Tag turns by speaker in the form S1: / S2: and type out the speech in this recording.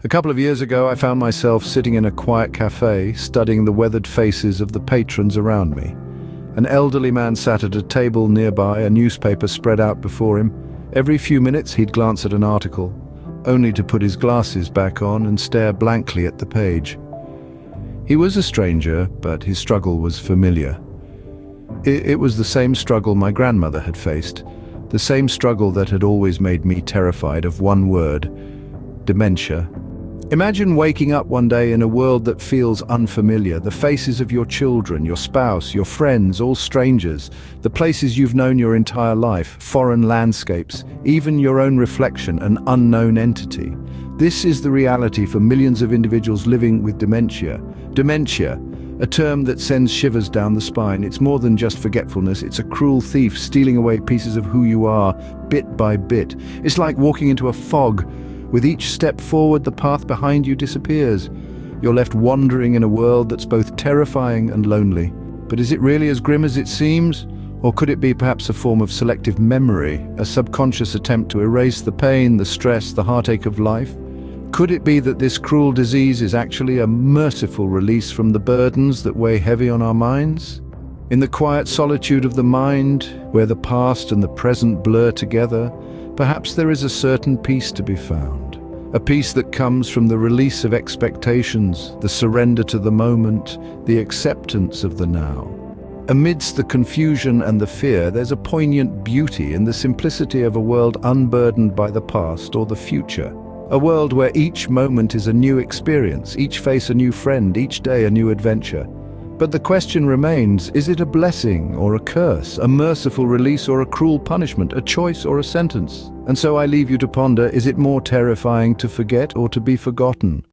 S1: A couple of years ago, I found myself sitting in a quiet cafe, studying the weathered faces of the patrons around me. An elderly man sat at a table nearby, a newspaper spread out before him. Every few minutes, he'd glance at an article, only to put his glasses back on and stare blankly at the page. He was a stranger, but his struggle was familiar. It was the same struggle my grandmother had faced, the same struggle that had always made me terrified of one word: dementia. Imagine waking up one day in a world that feels unfamiliar, the faces of your children, your spouse, your friends, all strangers, the places you've known your entire life, foreign landscapes, even your own reflection, an unknown entity. This is the reality for millions of individuals living with dementia. Dementia, a term that sends shivers down the spine. It's more than just forgetfulness, it's a cruel thief stealing away pieces of who you are, bit by bit. It's like walking into a fog. With each step forward, the path behind you disappears. You're left wandering in a world that's both terrifying and lonely. But is it really as grim as it seems? Or could it be perhaps a form of selective memory, a subconscious attempt to erase the pain, the stress, the heartache of life? Could it be that this cruel disease is actually a merciful release from the burdens that weigh heavy on our minds? In the quiet solitude of the mind, where the past and the present blur together, perhaps there is a certain peace to be found. A peace that comes from the release of expectations, the surrender to the moment, the acceptance of the now. Amidst the confusion and the fear, there's a poignant beauty in the simplicity of a world unburdened by the past or the future. A world where each moment is a new experience, each face a new friend, each day a new adventure. But the question remains, is it a blessing or a curse, a merciful release or a cruel punishment, a choice or a sentence? And so I leave you to ponder, is it more terrifying to forget or to be forgotten?